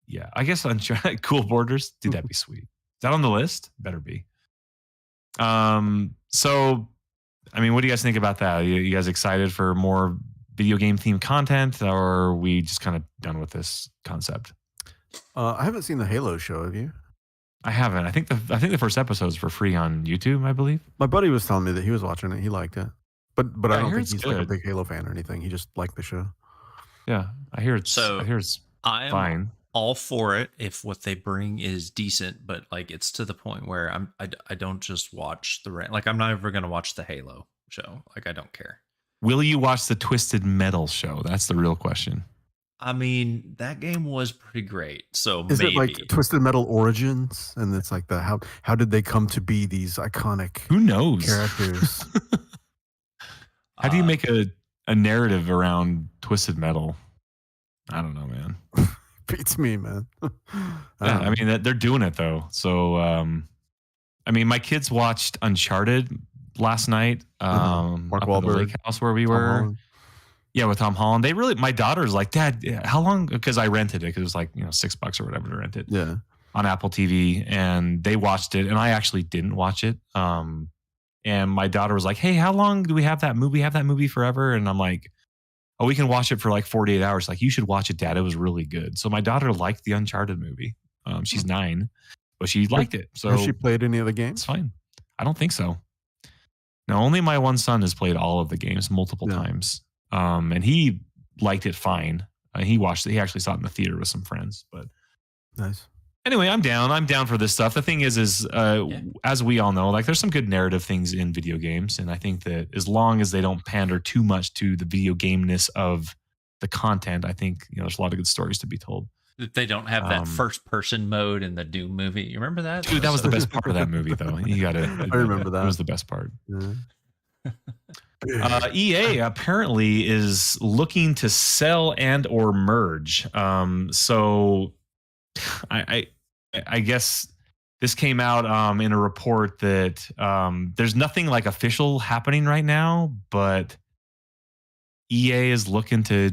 Yeah, I guess Uncharted, Cool Borders. Dude, that'd be sweet. Is that on the list? Better be. So, I mean, what do you guys think about that? You guys excited for more video game themed content, or are we just kind of done with this concept? I haven't seen the Halo show. Have you? I haven't. I think the first episode's for free on YouTube, I believe. My buddy was telling me that he was watching it. He liked it, but I don't think he's good. like a big Halo fan or anything. He just liked the show. Yeah, I hear it's I'm fine. All for it if what they bring is decent, but like it's to the point where I don't just watch like I'm not ever gonna watch the Halo show. Like I don't care. Will you watch the Twisted Metal show? That's the real question. I mean, that game was pretty great. So is maybe. it like Twisted Metal Origins? And it's like how did they come to be these iconic who knows characters? How do you make a narrative around Twisted Metal? I don't know, man. Beats me, man. I mean, they're doing it though. So, I mean, my kids watched Uncharted last night. Mark up Wahlberg, at the lake house where we were. Holland. Yeah, with Tom Holland. My daughter's like, Dad, how long? Because I rented it because it was like $6 or whatever to rent it. Yeah. On Apple TV, and they watched it, and I actually didn't watch it. And my daughter was like, "Hey, how long do we have that movie? Have that movie forever?" And I'm like, "Oh, we can watch it for like 48 hours." Like, you should watch it, Dad. It was really good. So my daughter liked the Uncharted movie. She's 9, but she liked it. So has she played any of the games? It's fine. I don't think so. No, only my one son has played all of the games multiple times. And he liked it fine. He watched it. He actually saw it in the theater with some friends. But nice. Anyway, I'm down. I'm down for this stuff. The thing is as we all know, like there's some good narrative things in video games, and I think that as long as they don't pander too much to the video gameness of the content, I think there's a lot of good stories to be told. They don't have that first person mode in the Doom movie. You remember that? Dude, that was the best part of that movie, though. You got to. I remember that. It was the best part. Yeah. EA apparently is looking to sell and or merge. So I guess this came out in a report that there's nothing like official happening right now, but EA is looking to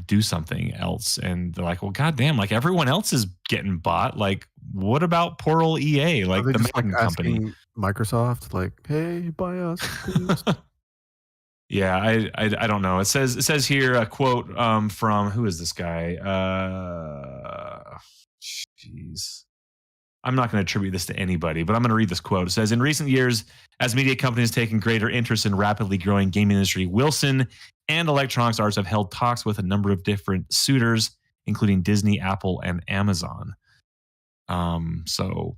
do something else, and they're like, well, goddamn, like everyone else is getting bought. Like, what about poor old EA, like the Madden company? Microsoft, like, hey, buy us, please. Yeah, I don't know. It says here a quote from who is this guy? Jeez. I'm not going to attribute this to anybody, but I'm going to read this quote. It says, in recent years, as media companies taken greater interest in rapidly growing gaming industry, Wilson and Electronics Arts have held talks with a number of different suitors, including Disney, Apple, and Amazon. So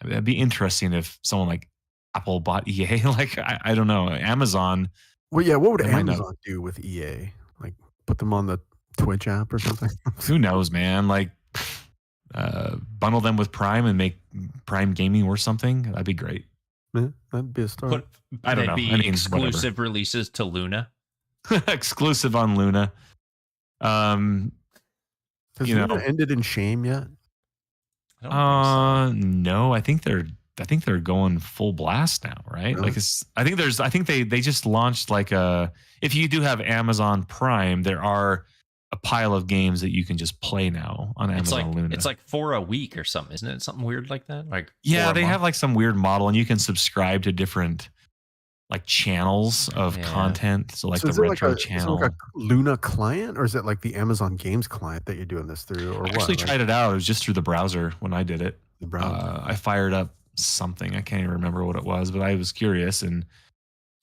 it'd be interesting if someone like Apple bought EA. Like, I don't know. Amazon. Well, yeah, what would Amazon do with EA? Like, put them on the Twitch app or something? Who knows, man? Like, bundle them with Prime and make Prime Gaming worth something. That'd be great. Yeah, that'd be a start. I don't know. Exclusive releases to Luna. Exclusive on Luna. Has Luna ended in shame yet? I don't think so. No, I think they're going full blast now, right? Really? Like I think they just launched like if you do have Amazon Prime, there are a pile of games that you can just play now on Amazon Luna. It's like for a week or something, isn't it? Something weird like that? Like yeah, they have like some weird model, and you can subscribe to different like channels of content. So like the retro channel. Is it like a Luna client, or is it like the Amazon Games client that you're doing this through? Or I actually tried it out. It was just through the browser when I did it. The browser. I fired up something. I can't even remember what it was, but I was curious and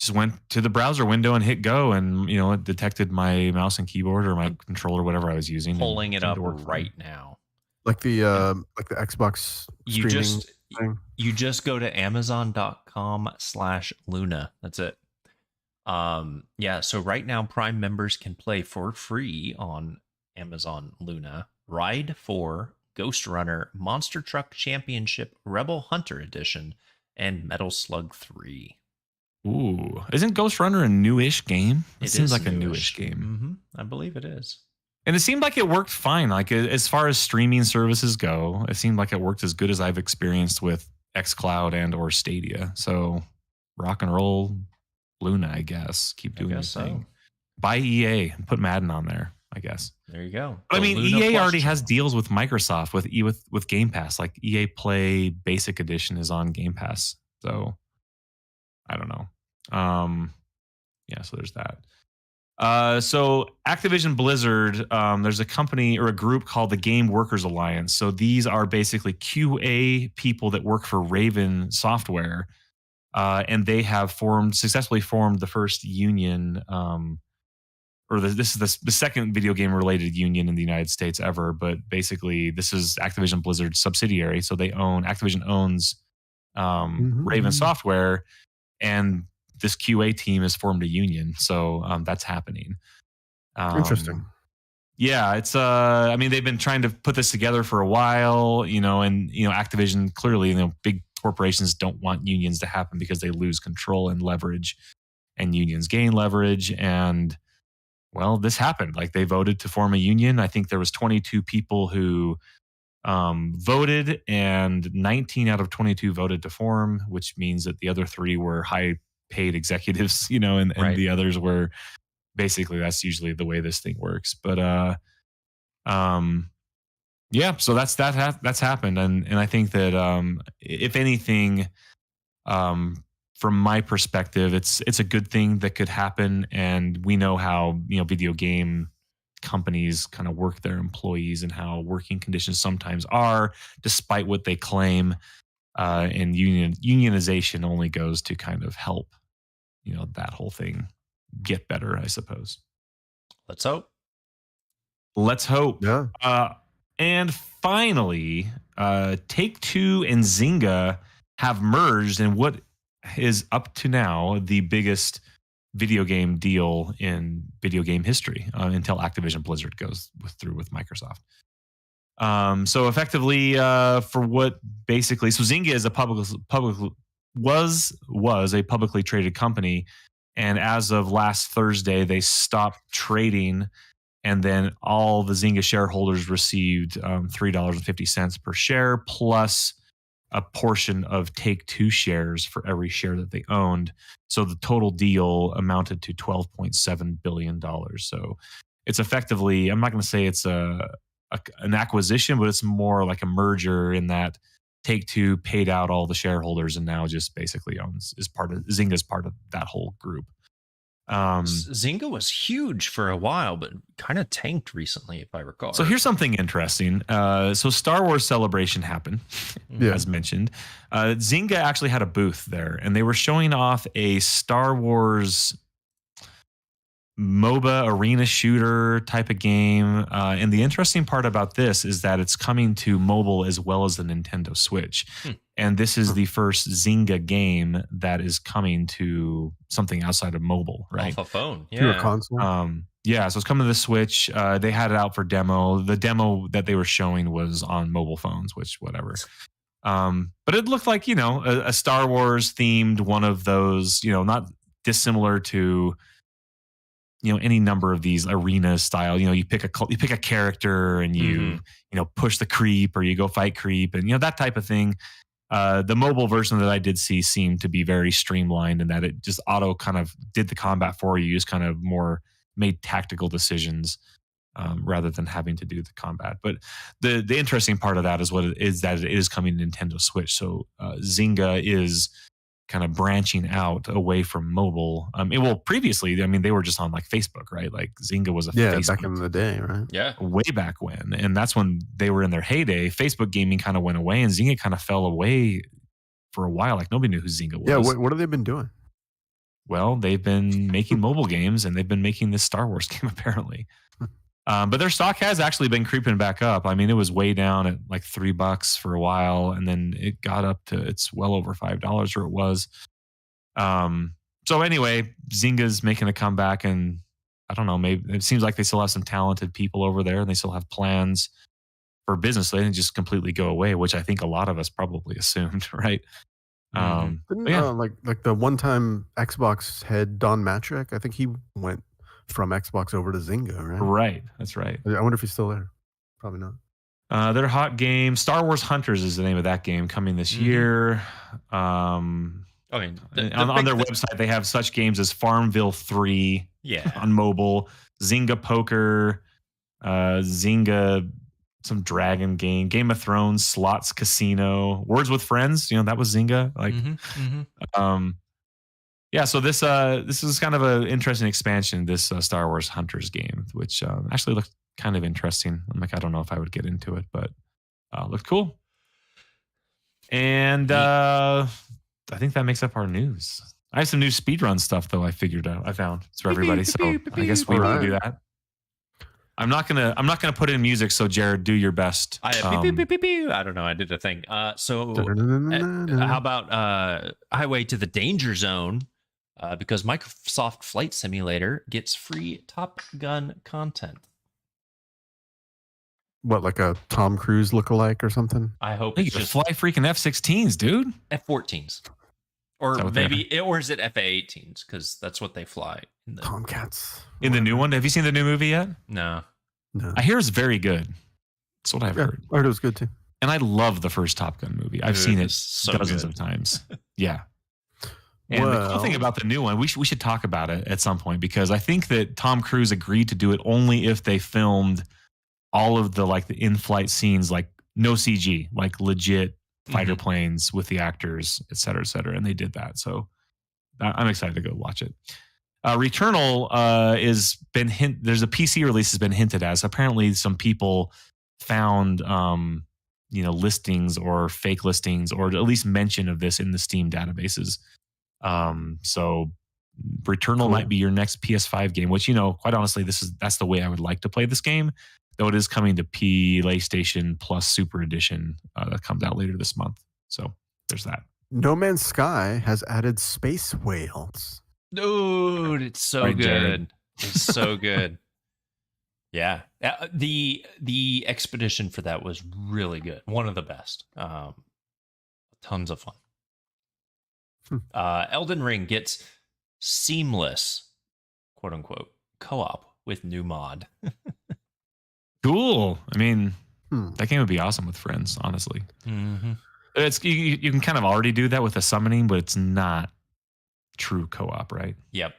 just went to the browser window and hit go, and it detected my mouse and keyboard or my controller, whatever I was using. Pulling it up right now. Like the Xbox streaming thing. You just go to amazon.com/Luna. That's it. So right now Prime members can play for free on Amazon Luna Ride 4, Ghost Runner, Monster Truck Championship, Rebel Hunter Edition, and Metal Slug 3. Ooh, isn't Ghost Runner a newish game? It seems like a newish game. Mm-hmm. I believe it is. And it seemed like it worked fine. Like as far as streaming services go, it seemed like it worked as good as I've experienced with xCloud and or Stadia. So rock and roll, Luna, I guess. Keep doing your thing. Buy EA and put Madden on there, I guess. There you go. I mean, EA already has deals with Microsoft with Game Pass. Like EA Play Basic Edition is on Game Pass. So I don't know. So there's that. So Activision Blizzard, there's a company or a group called the Game Workers Alliance. So these are basically QA people that work for Raven Software, and they have successfully formed the first union, this is the second video game related union in the United States ever. But basically, this is Activision Blizzard's subsidiary. So Activision owns Raven Software, and this QA team has formed a union. So that's happening. Interesting. Yeah, it's they've been trying to put this together for a while, and Activision clearly, big corporations don't want unions to happen because they lose control and leverage, and unions gain leverage. And well, this happened. Like they voted to form a union. I think there was 22 people who voted, and 19 out of 22 voted to form, which means that the other 3 were high paid executives, and the others were basically, that's usually the way this thing works. But so that's happened, and I think that if anything, from my perspective, it's a good thing that could happen. And we know how video game companies kind of work their employees and how working conditions sometimes are, despite what they claim. And unionization only goes to kind of help, that whole thing get better, I suppose. Let's hope. Yeah. And finally, Take-Two and Zynga have merged in what is up to now the biggest video game deal in video game history, until Activision Blizzard goes through with Microsoft. So effectively, Zynga is was a publicly traded company, and as of last Thursday, they stopped trading, and then all the Zynga shareholders received $3.50 per share plus a portion of Take-Two shares for every share that they owned. So the total deal amounted to $12.7 billion. So it's effectively, I'm not going to say it's an acquisition, but it's more like a merger in that Take-Two paid out all the shareholders and now just basically Zynga's part of that whole group. Zynga was huge for a while, but kind of tanked recently, if I recall. So here's something interesting. So Star Wars Celebration happened, as mentioned. Zynga actually had a booth there, and they were showing off a Star Wars MOBA arena shooter type of game. And the interesting part about this is that it's coming to mobile as well as the Nintendo Switch. And this is the first Zynga game that is coming to something outside of mobile, right? Off a phone. To a console. So it's coming to the Switch. They had it out for demo. The demo that they were showing was on mobile phones, which whatever. But it looked like, a Star Wars themed one of those, not dissimilar to any number of these arena style, you pick a character and you push the creep or you go fight creep and that type of thing. The mobile version that I did see seemed to be very streamlined in that it just auto kind of did the combat for you, just kind of more made tactical decisions rather than having to do the combat. But the interesting part of that is that it is coming to Nintendo Switch. So Zynga is kind of branching out away from mobile. Well, previously, I mean, they were just on like Facebook, right? Like Zynga was a Facebook back in the day, right? Yeah. way back when, and that's when they were in their heyday. Facebook gaming kind of went away, and Zynga kind of fell away for a while. Like nobody knew who Zynga was. Yeah, what have they been doing? Well, they've been making mobile games, and they've been making this Star Wars game apparently. But their stock has actually been creeping back up. I mean, it was way down at like $3 for a while, and then it got up to it's well over $5, or it was. So anyway, Zynga's making a comeback, and I don't know, maybe it seems like they still have some talented people over there, and they still have plans for business. They didn't just completely go away, which I think a lot of us probably assumed, right? Didn't, Yeah. like the one-time Xbox head Don Matrick, I think he went from Xbox over to Zynga, right? Right. That's right. I wonder if he's still there. Probably not. Their hot game, Star Wars Hunters is the name of that game, coming this year. I mean, on their website, they have such games as Farmville 3 on mobile, Zynga Poker, Zynga, some dragon game, Game of Thrones, Slots Casino, Words with Friends. You know, that was Zynga. Like, yeah. So this is kind of an interesting expansion. This Star Wars Hunters game, which actually looked kind of interesting. I'm like, I don't know if I would get into it, but looked cool. And I think that makes up our news. I have some new speedrun stuff though. I found it's for everybody. So I guess we can do that. I'm not gonna put in music. So Jared, do your best. I don't know. I did a thing. So how about Highway to the Danger Zone? Because Microsoft Flight Simulator gets free Top Gun content. What, like a Tom Cruise lookalike or something? I hope it's just fly freaking F-16s, dude. F-14s, or maybe, or is it F-18s? Because that's what they fly. Tomcats. In the new one, have you seen the new movie yet? No. I hear it's very good. That's what I've heard. I heard it was good too. And I love the first Top Gun movie. I've seen it dozens of times. Yeah. And the cool thing about the new one, we should talk about it at some point, because I think that Tom Cruise agreed to do it only if they filmed all of the like the in-flight scenes, like no CG, like legit fighter planes with the actors, et cetera, and they did that. So I'm excited to go watch it. Returnal there's a PC release has been hinted at. So apparently some people found listings or fake listings, or at least mention of this in the Steam databases. So Returnal might be your next PS5 game, which, quite honestly, that's the way I would like to play this game, though it is coming to PlayStation Plus Super Edition that comes out later this month. So there's that. No Man's Sky has added space whales. Dude, it's so good. Jared. It's so good. Yeah. The expedition for that was really good. One of the best. Tons of fun. Elden Ring gets seamless, quote unquote, co-op with new mod. Cool. I mean, that game would be awesome with friends, honestly. It's you can kind of already do that with a summoning, but it's not true co-op, right? Yep.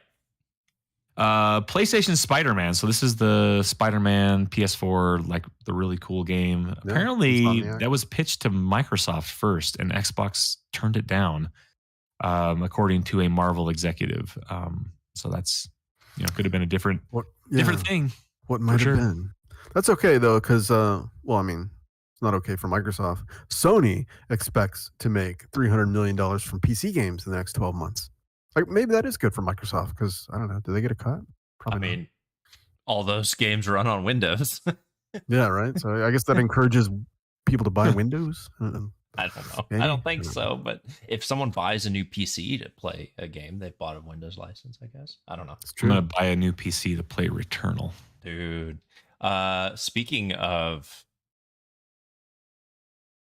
PlayStation Spider-Man. So this is the Spider-Man PS4, like the really cool game. Yeah, apparently that was pitched to Microsoft first, and Xbox turned it down, according to a Marvel executive. So that's could have been a different thing. What might have been. That's okay though, because it's not okay for Microsoft. Sony expects to make $300 million from PC games in the next 12 months. Like maybe that is good for Microsoft, because I don't know. Do they get a cut? Probably. Not. All those games run on Windows. Yeah, right. So I guess that encourages people to buy Windows. I don't know. I don't think so. But if someone buys a new PC to play a game, they've bought a Windows license, I guess. I don't know. It's true. I'm gonna buy a new PC to play Returnal, dude. Speaking of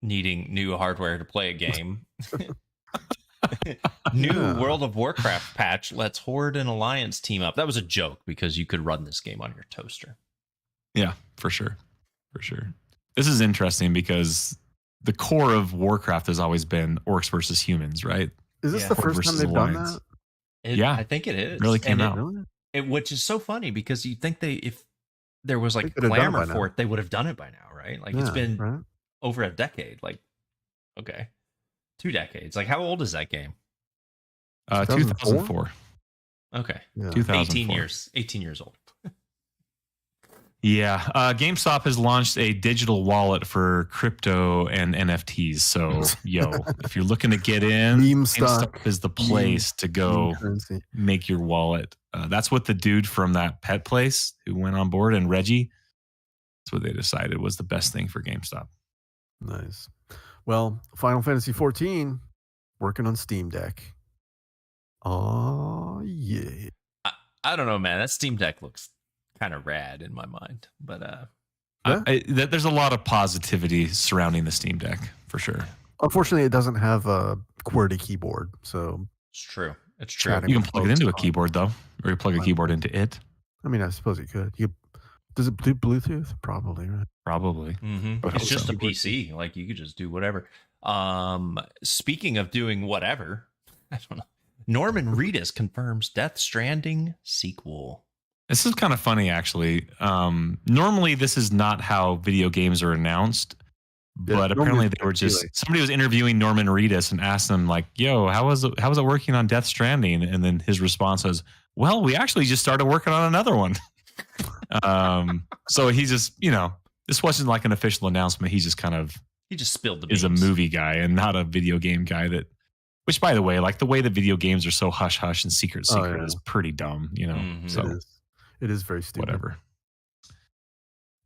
needing new hardware to play a game. New World of Warcraft patch lets Horde and Alliance team up. That was a joke, because you could run this game on your toaster. Yeah, for sure. This is interesting because the core of Warcraft has always been orcs versus humans, right? Is this the first time they've done that? Yeah, I think it is. It really came out. Which is so funny, because you'd think if there was like clamor for it, they would have done it by now, right? Like it's been over a decade. Like, okay. 2 decades. Like, how old is that game? 2004. Okay. Yeah. 2004. 18 years old. Yeah. GameStop has launched a digital wallet for crypto and NFTs. So, if you're looking to get in, Meme stock. GameStop is the place to go currency. make your wallet. That's what the dude from that pet place who went on board, and Reggie, that's what they decided was the best thing for GameStop. Nice. Well, Final Fantasy 14 working on Steam Deck. Oh, yeah. I don't know, man. That Steam Deck looks kind of rad in my mind, but there's a lot of positivity surrounding the Steam Deck for sure. Unfortunately, it doesn't have a QWERTY keyboard, so it's true. It's true. Chatting You can with plug it folks into a on- keyboard though, or you plug a keyboard into it. I mean, I suppose you could. Does it do Bluetooth? Probably, right? Probably. Mm-hmm. It's just a PC. Like you could just do whatever. Speaking of doing whatever, I don't know. Norman Reedus confirms Death Stranding sequel. This is kind of funny, actually. Normally, this is not how video games are announced, but apparently they were just somebody was interviewing Norman Reedus and asked him like, "Yo, how was it working on Death Stranding?" And then his response was, "Well, we actually just started working on another one." So he just, this wasn't like an official announcement. He just kind of spilled the beans. Is a movie guy and not a video game guy that. Which, by the way, like the way that video games are so hush hush and secret is pretty dumb, Mm-hmm. So it is very stupid. Whatever.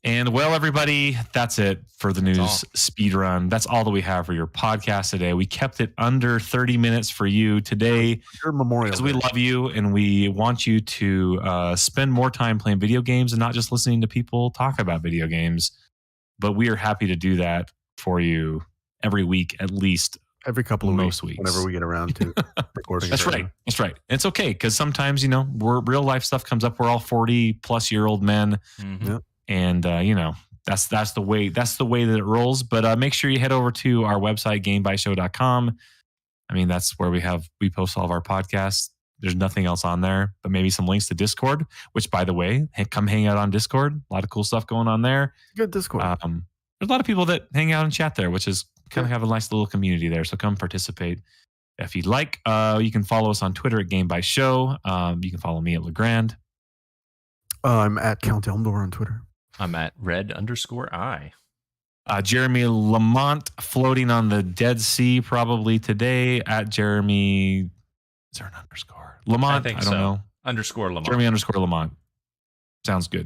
And well, everybody, that's it for the news speed run. That's all that we have for your podcast today. We kept it under 30 minutes for you today. Your Memorial because we love you and we want you to spend more time playing video games and not just listening to people talk about video games. But we are happy to do that for you every week, at least. Every couple of weeks, whenever we get around to recording. That's right. That's right. It's okay because sometimes we're real life stuff comes up. We're all 40-plus-year-old men, and that's the way that it rolls. But make sure you head over to our website gamebyteshow.com. I mean, that's where we post all of our podcasts. There's nothing else on there, but maybe some links to Discord. Which, by the way, come hang out on Discord. A lot of cool stuff going on there. Good Discord. There's a lot of people that hang out and chat there, which is kind of have a nice little community there. So come participate if you'd like. You can follow us on Twitter at Game by Show. You can follow me at Legrand. I'm at Count Elmdor on Twitter. I'm at red_I. Jeremy Lamont floating on the Dead Sea probably today at Jeremy. Is there an underscore? Lamont? I don't know. _ Lamont. Jeremy _ Lamont. Sounds good.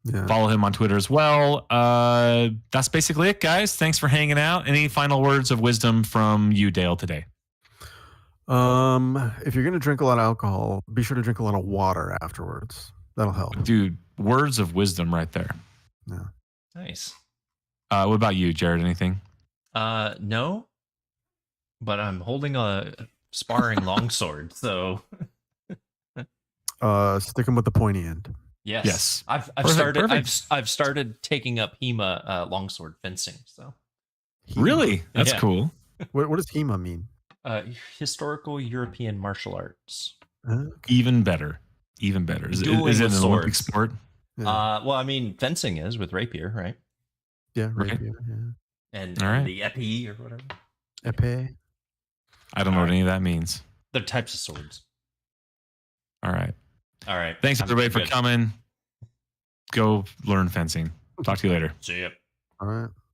Yeah. Follow him on Twitter as well. That's basically it, guys. Thanks for hanging out. Any final words of wisdom from you, Dale, today? If you're going to drink a lot of alcohol, be sure to drink a lot of water afterwards. That'll help. Dude, words of wisdom right there. Yeah. Nice. What about you, Jared? Anything? No, but I'm holding a sparring longsword, so stick them with the pointy end. Yes. I've started taking up HEMA longsword fencing. So really, that's cool. What does HEMA mean? Historical European martial arts. Okay. Even better. Is it an Olympic sport? Yeah. Well, I mean, fencing is with rapier, right? Yeah, Right. rapier. Yeah. And the épée or whatever. Épée. I don't know what any of that means. They're types of swords. All right. Thanks everybody for coming. Go learn fencing. Talk to you later. See ya. All right.